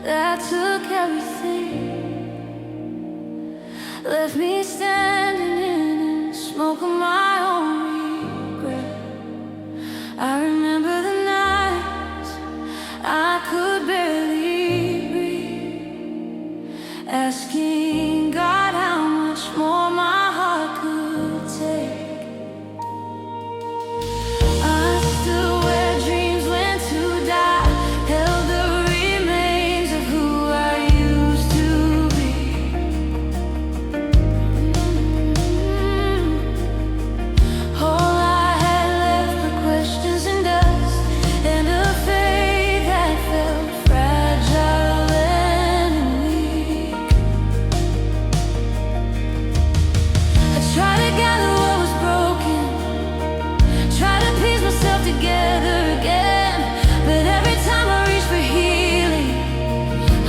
that took everything, left me standing in smoke of my own regret. I remember the nights I could barely breathe, asking God how much more my heart could take. I stood where dreams went to die, held the remains of who I used to be. All I had left were questions and dust, and a faith that felt fragile and weak. I tried to gather what was broken, tried to piece myself together again, but every time I reached for healing,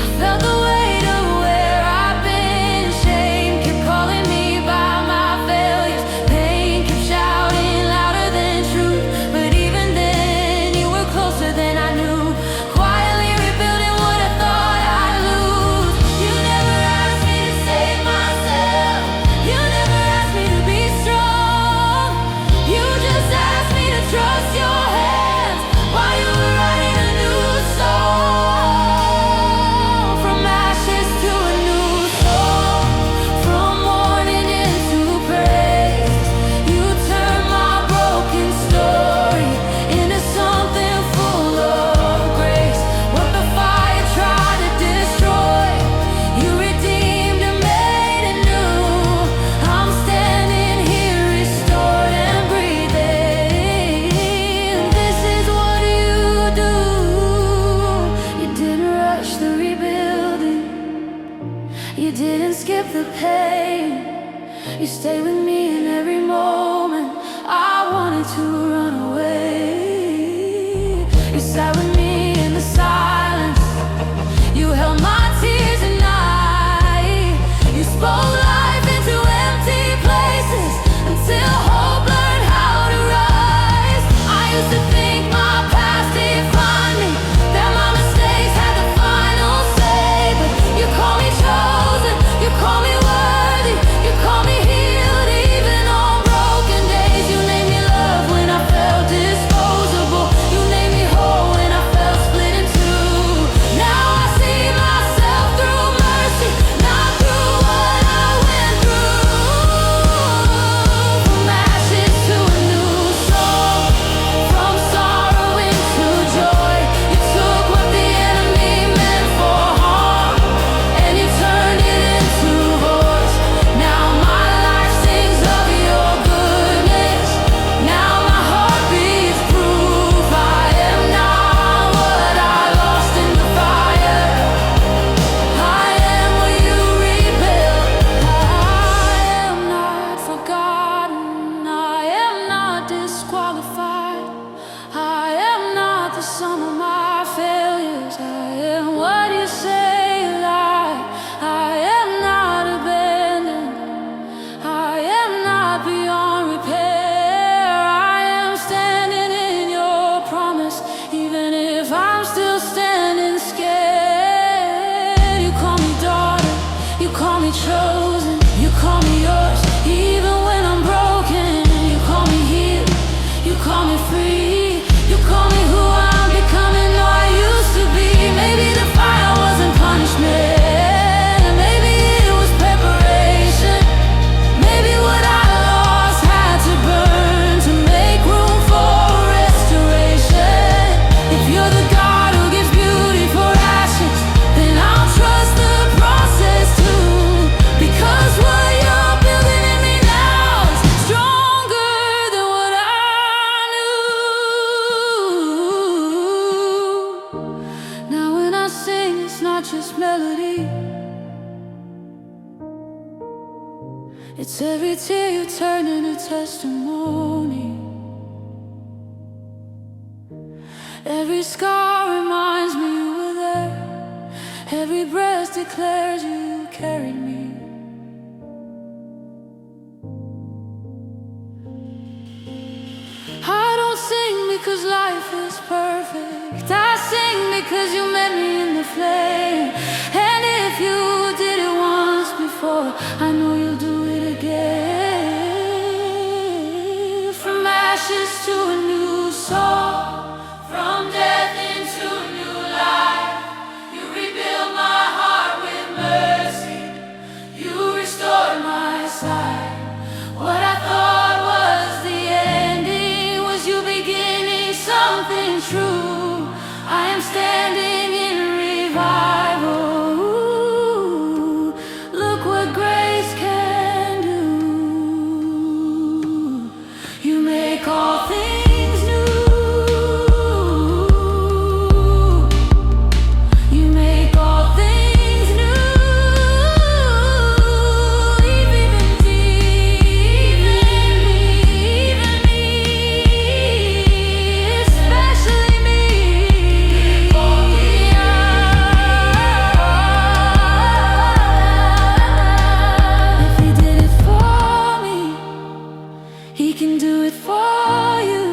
I felt the weight of where I've been. Shame kept calling me by my failures, pain kept shouting louder than truth. But even then, you were closer than I knew, quietly rebuilding what I thought I'd lose. You never asked me to save myself, you never asked me to be strong. You just asked me to trust your hands while you were writing a new song. From ashes to a new song, from mourning into praise, you turned my broken story into something full of grace. What the fire tried to destroy, you redeemed and made it new. I'm standing here restored and breathing. This is what you do. You didn't rush the rebuilding, you didn't skip the pain. You stayed with me in every moment I wanted to run away. You sat with me in the silence, you held my tears at night. You spoke life into empty places until hope learned how to rise. I used to think my past defined me, that my mistakes had the final say. But you call me chosen, you call me worthy, you call me healed even on broken days. You named me love when I felt disposable, you named me whole when I felt split in two. Now I see myself through mercy, not through what I went through. From ashes to a new song, from sorrow into joy. You took what the enemy meant for harm, and you turned it into voice. Now my life sings of your goodness, now my heart beats proof. I am not what I lost in the fire, I am what you rebuilt. I am not forgotten, I am not disqualified, I am not the sum of my failures. I am what you say you like. I am not abandoned, I am not beyond repair. I am standing in your promise, even if I'm still standing scared. You call me daughter, you call me chosen, you call me yours even when I'm broken. You call me healed, you call me free, you call me who I'm becoming. No, I used to be. Maybe the fire wasn't punishment, maybe it was preparation. Maybe what I lost had to burn to make room for restoration. If you're the God who gives beauty for ashes, then I'll trust the process too. Because what you're building in me now is stronger than what I knew. Now when I sing, it's not just melody, it's every tear you turn into testimony. Every scar reminds me you were there, every breath declares you carried me. I don't sing because life is perfect, I sing because you met me in the flame. revival. Look what grace can do. You make all things new. You make all things new. Even me, especially me. If he did it for me, he can do it for you.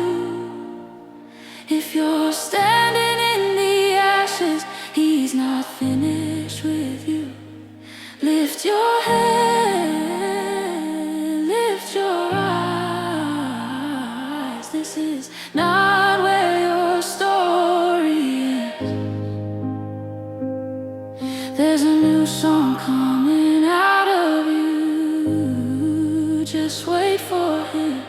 If you're standing in the ashes, he's not finished with you. Lift your head, lift your eyes. This is not where your story ends. There's a new song coming out of you. Just wait for him.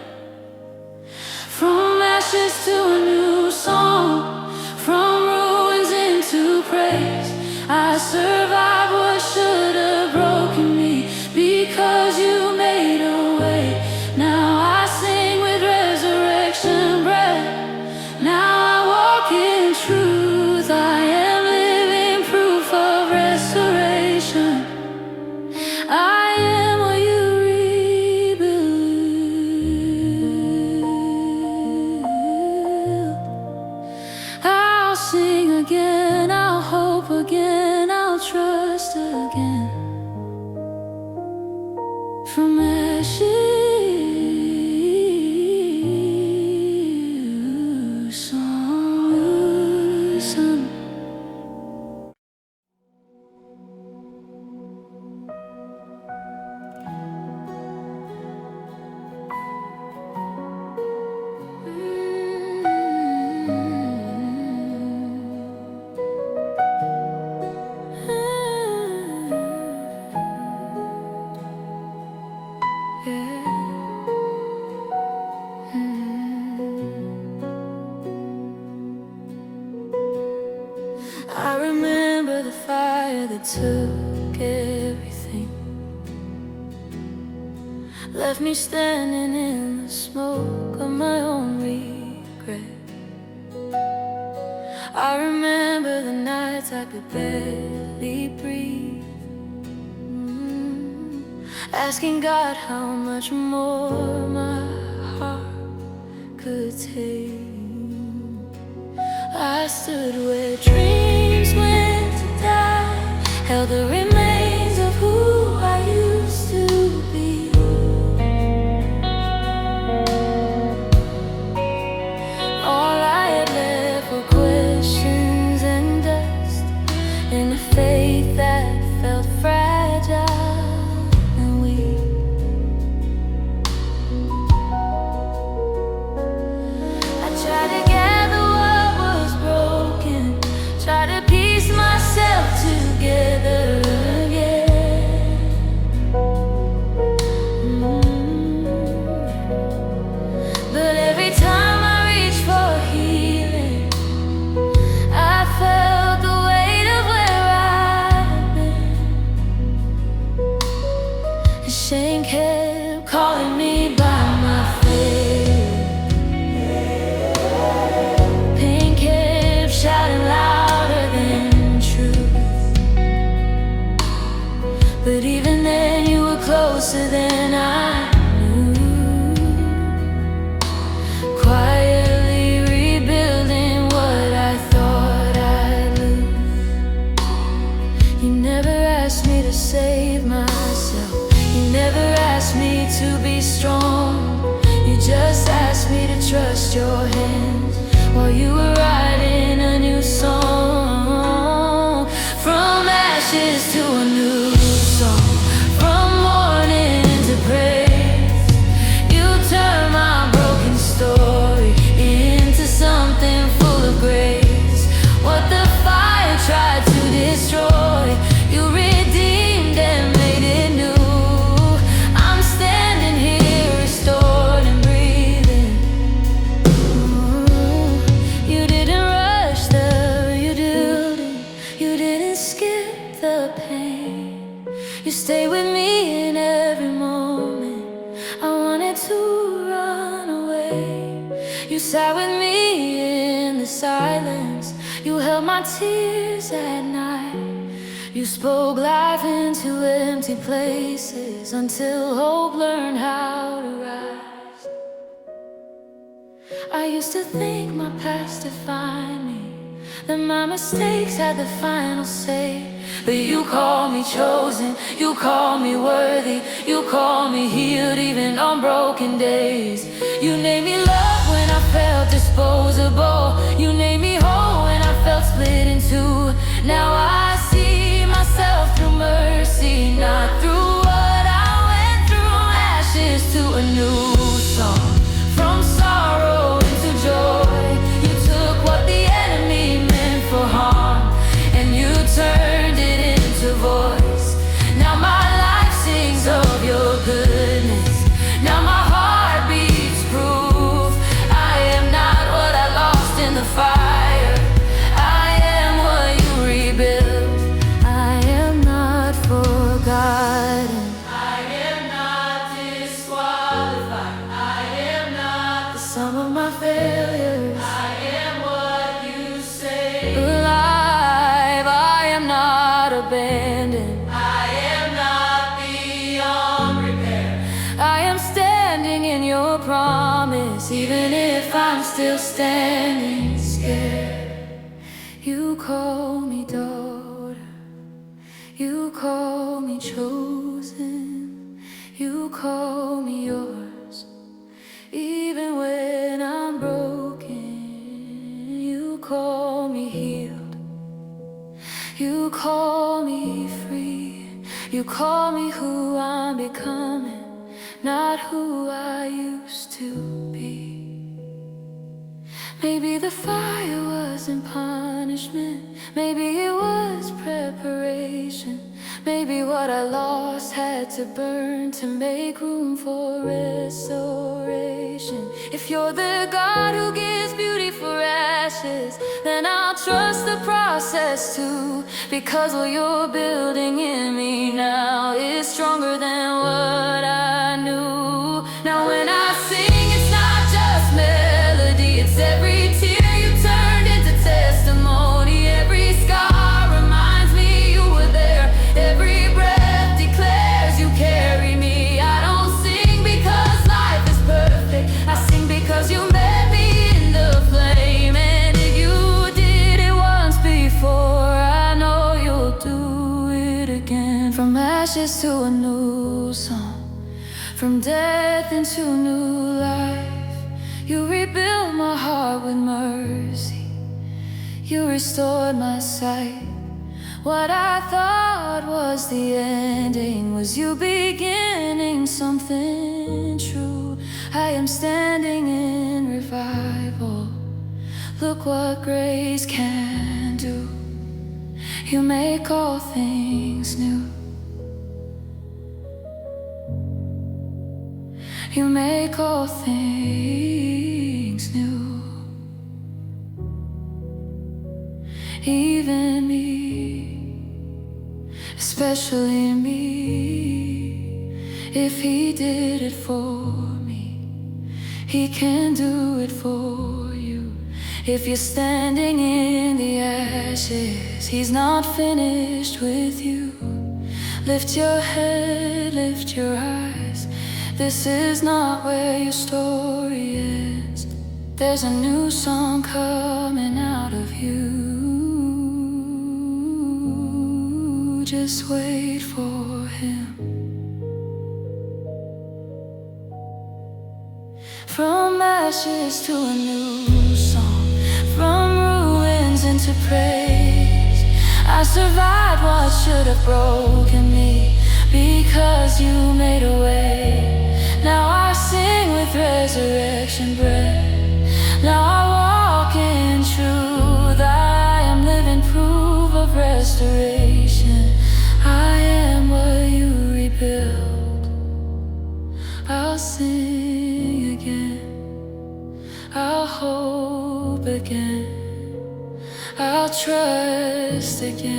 From ashes to a new song, from ruins into praise. I survived what should have broken me, because you made a way. Now I sing with resurrection breath. Now I walk in truth. I am living proof of restoration. I am what you rebuild. I'll sing again, I'll hope again, I'll trust again. From ashes, sun. I remember the fire that took everything, left me standing in the smoke of my own regret. I remember the nights I could barely breathe, asking God how much more my heart could take. I stood where dreams went to die, held the remains of who I used to be. All I had left were questions and dust, and a faith that felt fragile and weak. I tried to gather what was broken, try to piece myself together again. But every time I reached for healing, I felt the weight of where I'd been. And shame kept calling me by my faith. Pain kept shouting louder than truth. But even then you were closer than I knew, quietly rebuilding what I thought I'd lose. You never asked me to save myself, you never asked me to be strong. You just asked me to trust your hands while you were writing a new song. From ashes to a new song, from mourning into praise. You turn my broken story into something full of grace. What the fire tried to destroy, you redeemed and made it new. I'm standing here restored and breathing. You didn't rush the rebuilding, you didn't didn't skip the pain. You stay with me in every moment. I wanted to run away. You sat with me in the silence. You held my tears at night. You spoke life into empty places until hope learned how to rise. I used to think my past defined me, that my mistakes had the final say. But you call me chosen, you call me worthy, you call me healed even on broken days. You named me love when I felt disposable. You named me whole when I felt split in two. Now I see myself through mercy, not through what I went through. Ashes to a new song, from sorrow into joy. You took what the enemy meant for harm, and you turned it into voice. Now my life sings of your goodness. Now my heart beats proof. I am not what I lost in the fire. I am what you rebuilt. I am not forgotten. I am not disqualified. I am not the sum of my failures. I am what you say. Alive, I am not abandoned. I am not beyond repair. I am standing in your promise, even if I'm still standing scared. You call me daughter, you call me chosen, you call me yours. Even when I'm broken, you call me healed. You call me free. You call me who I'm becoming, not who I used to be. Maybe the fire wasn't punishment, maybe it was preparation. Maybe what I lost had to burn to make room for restoration. If you're the God who gives beauty for ashes, then I'll trust the process too, because what you're building in me now is stronger than what I knew. Now when I sing, it's not just melody, it's every tear you turned into testimony. Every scar reminds me you were there. Every breath declares you carry me. I don't sing because life is perfect, I sing because you met me in the flame. And if you did it once before, I know you'll do it again. From ashes to a new song, from death into new life. You rebuilt my heart with mercy, you restored my sight. What I thought was the ending was you beginning something true. I am standing in revival. Look what grace can do. You make all things new. You make all things new. Even me, especially me. If he did it for me, he can do it for you. If you're standing in the ashes, he's not finished with you. Lift your head, lift your eyes. This is not where your story ends. There's a new song coming out of you. Just wait for him. From ashes to a new song, from ruins into praise. I survived what should have broken me, because you made a way. Now I sing with resurrection breath. Now I walk in truth. I am living proof of restoration. I am what you rebuilt. I'll sing again, I'll hope again, I'll trust again.